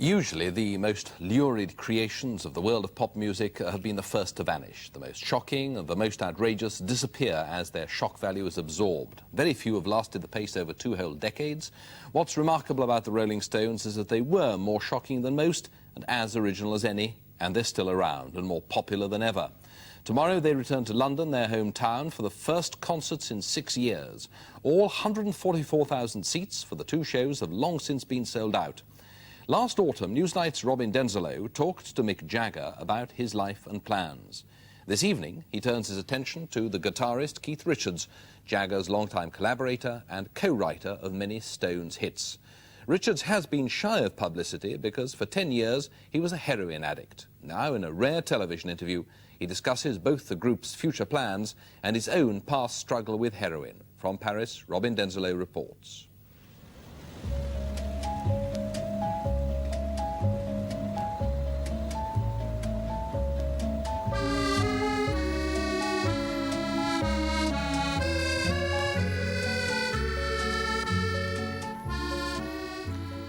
Usually, the most lurid creations of the world of pop music have been the first to vanish. The most shocking and the most outrageous disappear as their shock value is absorbed. Very few have lasted the pace over 2 whole decades. What's remarkable about the Rolling Stones is that they were more shocking than most and as original as any, and they're still around and more popular than ever. Tomorrow they return to London, their hometown, for the first concerts in 6 years. All 144,000 seats for the 2 shows have long since been sold out. Last autumn, Newsnight's Robin Denzelow talked to Mick Jagger about his life and plans. This evening, he turns his attention to the guitarist Keith Richards, Jagger's longtime collaborator and co-writer of many Stones hits. Richards has been shy of publicity because for 10 years he was a heroin addict. Now, in a rare television interview, he discusses both the group's future plans and his own past struggle with heroin. From Paris, Robin Denzelow reports.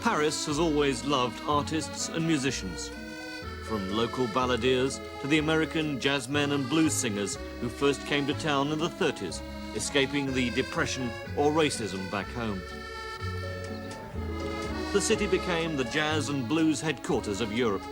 Paris has always loved artists and musicians, from local balladeers to the American jazzmen and blues singers who first came to town in the 30s, escaping the depression or racism back home. The city became the jazz and blues headquarters of Europe.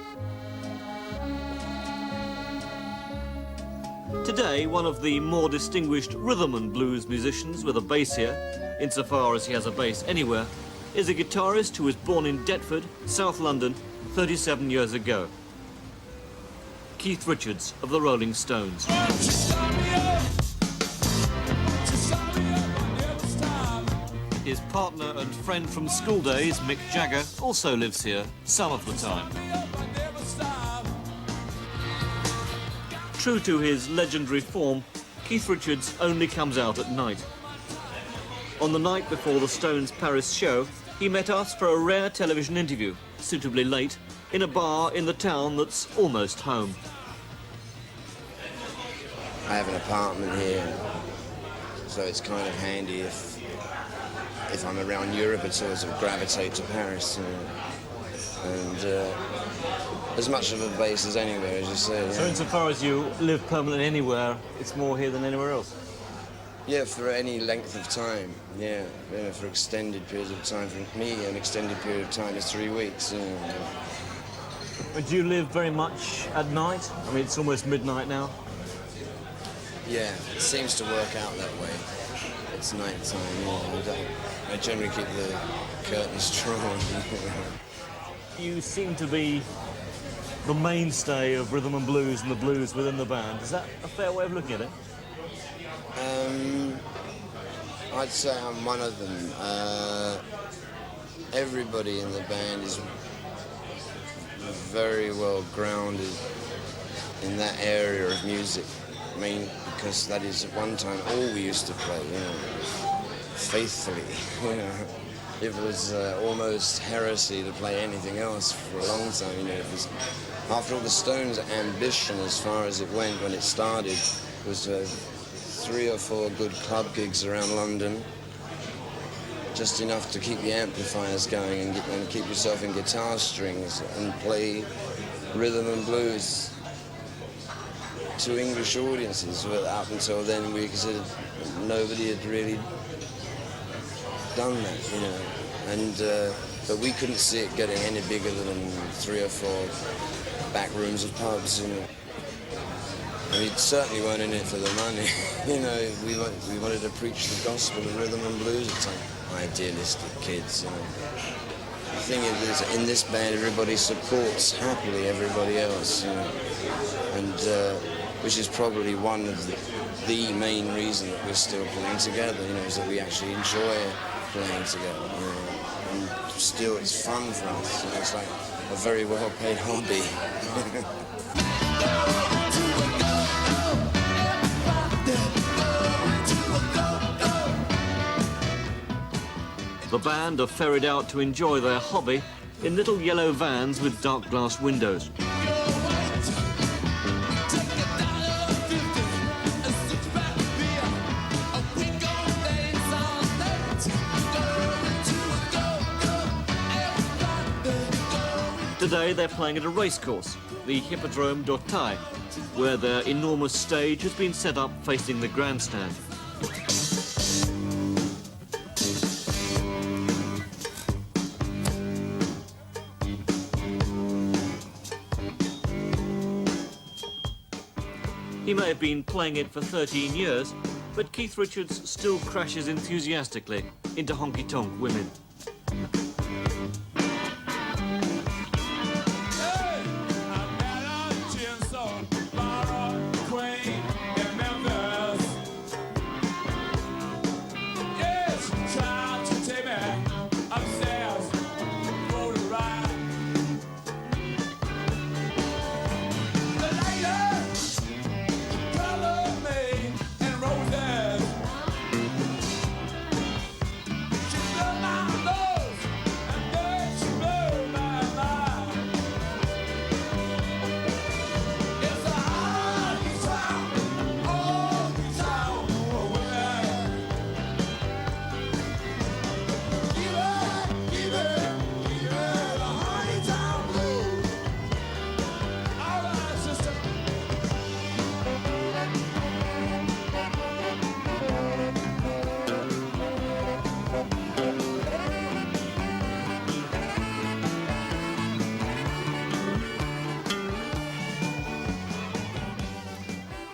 Today, one of the more distinguished rhythm and blues musicians with a bass here, insofar as he has a bass anywhere, is a guitarist who was born in Deptford, South London, 37 years ago. Keith Richards of the Rolling Stones. His partner and friend from school days, Mick Jagger, also lives here some of the time. True to his legendary form, Keith Richards only comes out at night. On the night before the Stones' Paris show, he met us for a rare television interview, suitably late, in a bar in the town that's almost home. I have an apartment here, so it's kind of handy if I'm around Europe at all, sort of gravitate to Paris. And as much of a base as anywhere, as you say. So insofar as you live permanently anywhere, it's more here than anywhere else? Yeah, for any length of time, yeah, for extended periods of time. For me, an extended period of time is 3 weeks. But do you live very much at night? I mean, it's almost midnight now. Yeah, it seems to work out that way. It's night time, yeah. I generally keep the curtains drawn. You seem to be the mainstay of rhythm and blues and the blues within the band. Is that a fair way of looking at it? I'd say I'm one of them. Everybody in the band is very well grounded in that area of music. I mean, because that is at one time all we used to play, faithfully. It was almost heresy to play anything else for a long time. It was, after all, the Stones' ambition, as far as it went when it started, was 3 or 4 good club gigs around London, just enough to keep the amplifiers going and keep yourself in guitar strings and play rhythm and blues to English audiences. But up until then, we considered nobody had really done that, And but we couldn't see it getting any bigger than 3 or 4 back rooms of pubs, And we certainly weren't in it for the money. We wanted to preach the gospel of rhythm and blues at some idealistic kids, The thing is, in this band, everybody supports happily everybody else, And which is probably one of the main reason that we're still playing together, is that we actually enjoy playing together, And still, it's fun for us. It's like a very well-paid hobby. The band are ferried out to enjoy their hobby in little yellow vans with dark glass windows. Today they're playing at a racecourse, the Hippodrome d'Auteuil, where their enormous stage has been set up facing the grandstand. He may have been playing it for 13 years, but Keith Richards still crashes enthusiastically into honky-tonk women.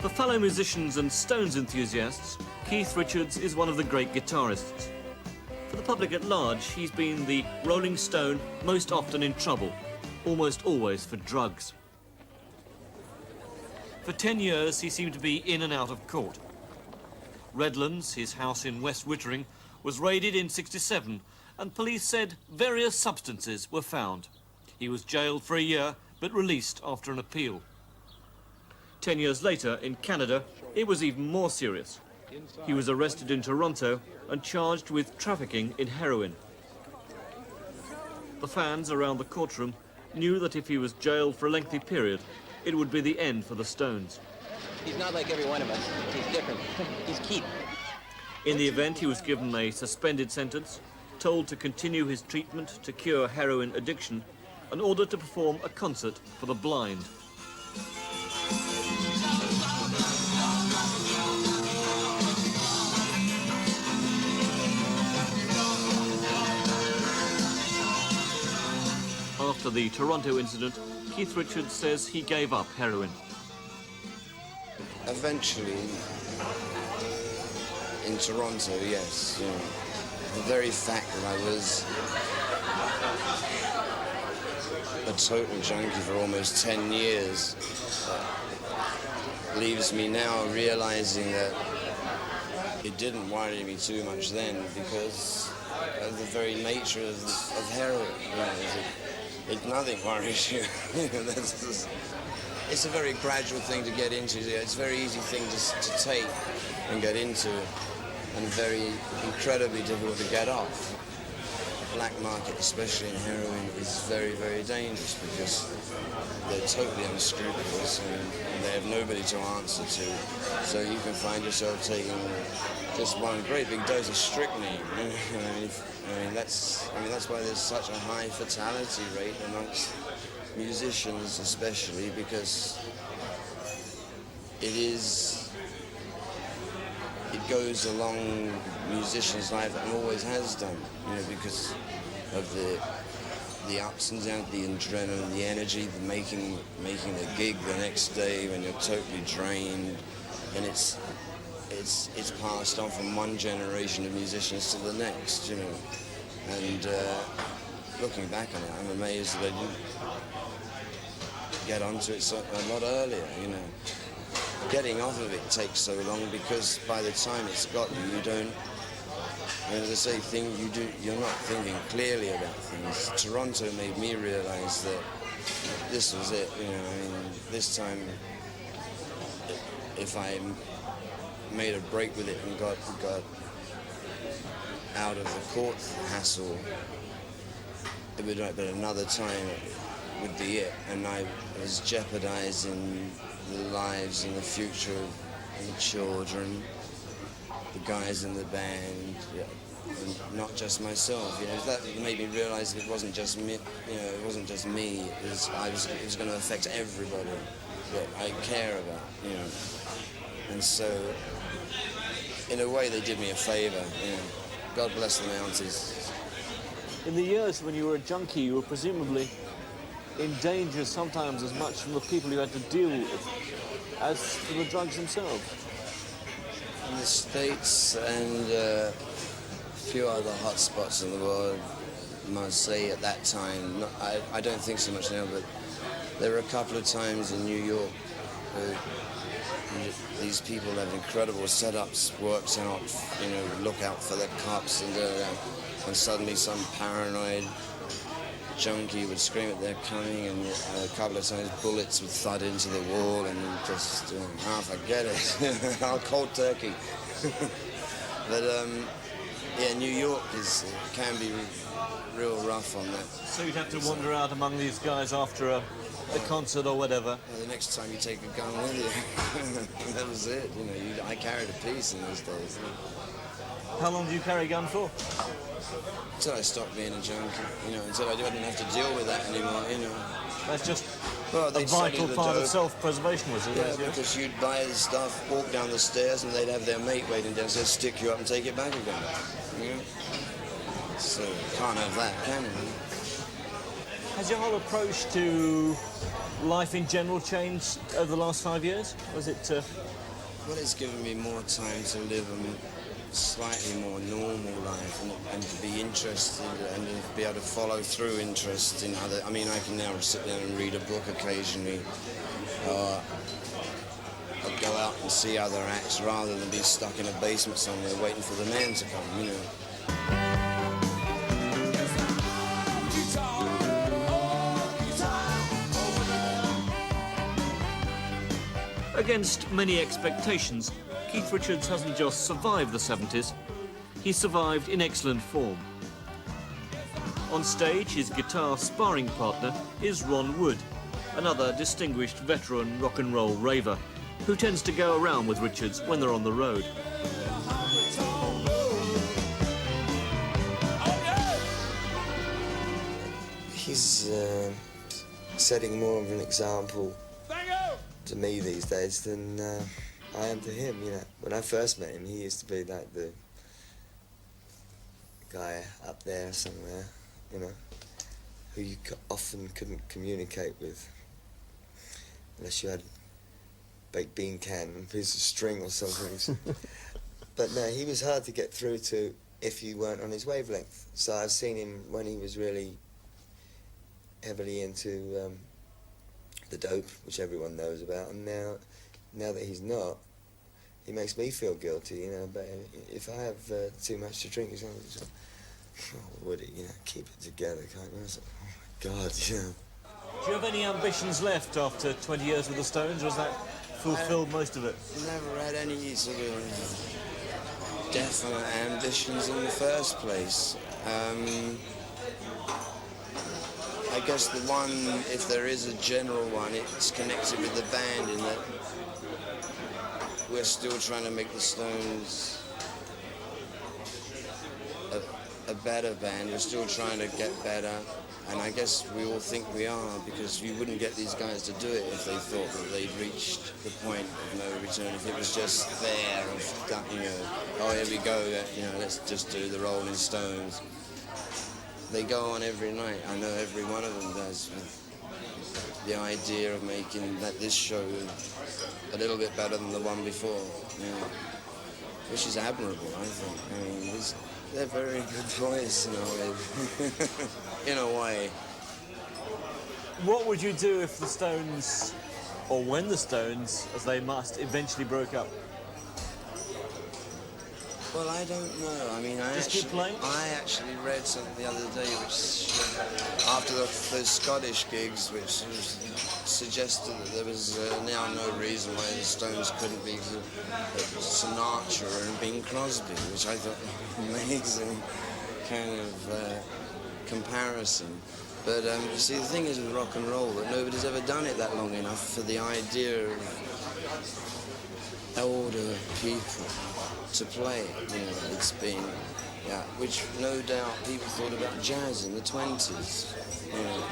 For fellow musicians and Stones enthusiasts, Keith Richards is one of the great guitarists. For the public at large, he's been the Rolling Stone most often in trouble, almost always for drugs. For 10 years, he seemed to be in and out of court. Redlands, his house in West Wittering, was raided in '67, and police said various substances were found. He was jailed for a year, but released after an appeal. 10 years later, in Canada, it was even more serious. He was arrested in Toronto and charged with trafficking in heroin. The fans around the courtroom knew that if he was jailed for a lengthy period, it would be the end for the Stones. He's not like every one of us. He's different. He's Keith. In the event, he was given a suspended sentence, told to continue his treatment to cure heroin addiction, and ordered to perform a concert for the blind. After the Toronto incident, Keith Richards says he gave up heroin. Eventually, in Toronto, yes, you know, the very fact that I was a total junkie for almost 10 years leaves me now realizing that it didn't worry me too much then because of the very nature of heroin. You know, nothing worries you. It's a very gradual thing to get into. It's a very easy thing to take and get into, and very incredibly difficult to get off. The black market, especially in heroin, is very, very dangerous because they're totally unscrupulous and they have nobody to answer to. So you can find yourself taking just one great big dose of strychnine. That's why there's such a high fatality rate amongst musicians, especially because it goes along musicians' life and always has done, you know, because of the ups and downs, the adrenaline, the energy, the making the gig the next day when you're totally drained, and it's passed on from one generation of musicians to the next, you know. And looking back on it, I'm amazed that I didn't get onto it a lot earlier, you know. Getting off of it takes so long because by the time it's got you, don't, as I say, you're not thinking clearly about things. Toronto made me realize that this was it, you know. I mean, this time, if I made a break with it and got out of the court hassle, it would, but another time would be it, and I was jeopardizing the lives and the future of the children, the guys in the band, yeah, and not just myself. You know, that made me realise it wasn't just me. You know, it wasn't just me. It was going to affect everybody that I care about. You know, and so in a way they did me a favour. You know, God bless the Mounties. In the years when you were a junkie, you were presumably in danger sometimes as much from the people you had to deal with as from the drugs themselves. In the States and a few other hot spots in the world, Marseille at that time, I don't think so much now, but there were a couple of times in New York where these people have incredible setups, worked out, you know, look out for the cops and suddenly some paranoid junkie would scream at their coming, and a couple of times bullets would thud into the wall, and just, forget it, I'll cold turkey. But yeah, New York can be real rough on that. So you'd have to wander out among these guys after a concert or whatever. Well, the next time you take a gun with you, that was it. You know, I carried a piece in those days. How long do you carry a gun for? Until I stopped being a junkie, you know, until I didn't have to deal with that anymore, you know. That's just a vital part of self-preservation, was it? Yeah, because you'd buy the stuff, walk down the stairs, and they'd have their mate waiting downstairs, stick you up and take it back again. You know? So, can't have that, can you? Has your whole approach to life in general changed over the last 5 years? Was it... Well, it's given me more time to live a slightly more normal life and to be interested and to be able to follow through interest in other... I mean, I can now sit down and read a book occasionally. I'll go out and see other acts rather than be stuck in a basement somewhere waiting for the man to come, you know. Against many expectations, Keith Richards hasn't just survived the 70s, he's survived in excellent form. On stage, his guitar sparring partner is Ron Wood, another distinguished veteran rock and roll raver, who tends to go around with Richards when they're on the road. He's setting more of an example to me these days than I am to him, you know. When I first met him, he used to be like the guy up there somewhere, you know, who you often couldn't communicate with unless you had a baked bean can and a piece of string or something. But no, he was hard to get through to if you weren't on his wavelength. So I've seen him when he was really heavily into the dope, which everyone knows about, and now that he's not, he makes me feel guilty, you know. But if I have too much to drink, he's like, oh, Woody, you know, keep it together, can't you? I was like, oh my God, you know. Do you have any ambitions left after 20 years with the Stones, or has that fulfilled most of it? Never had any sort of definite ambitions in the first place. I guess the one, if there is a general one, it's connected with the band in that we're still trying to make the Stones a better band. We're still trying to get better, and I guess we all think we are, because you wouldn't get these guys to do it if they thought that they'd reached the point of no return. If it was just there, you know, oh, here we go, you know, let's just do the Rolling Stones. They go on every night. I know every one of them does. The idea of making this show a little bit better than the one before, you know, which is admirable, I think. I mean, they're very good boys, you know, in a way. What would you do if the Stones, or when the Stones, as they must, eventually broke up? Well, I don't know. I mean, I actually read something the other day which, after those Scottish gigs, which suggested that there was now no reason why the Stones couldn't be Sinatra and Bing Crosby, which I thought was an amazing kind of comparison. But you see, the thing is with rock and roll that nobody's ever done it that long enough for the idea of older people to play it. You know, it's been Yeah, which no doubt people thought about jazz in the 20s. You know,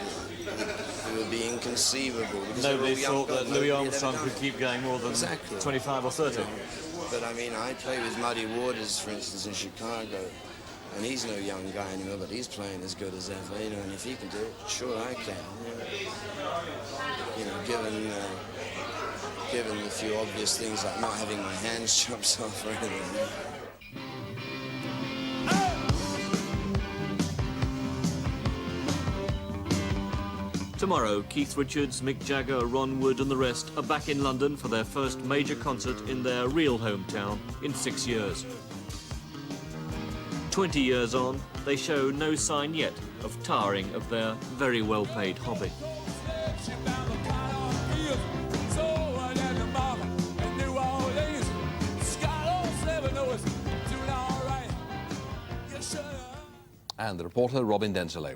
it would be inconceivable. Because Nobody they were all thought that young guns. Louis Nobody had Armstrong ever could done keep going more than Exactly. 25 or 30. it. But I mean, I play with Muddy Waters, for instance, in Chicago, and he's no young guy anymore, but he's playing as good as ever, you know, and if he can do it, sure I can. You know, given the few obvious things like not having my hands chopped off or anything. Tomorrow, Keith Richards, Mick Jagger, Ron Wood and the rest are back in London for their first major concert in their real hometown in 6 years. 20 years on, they show no sign yet of tiring of their very well-paid hobby. And the reporter, Robin Denselo.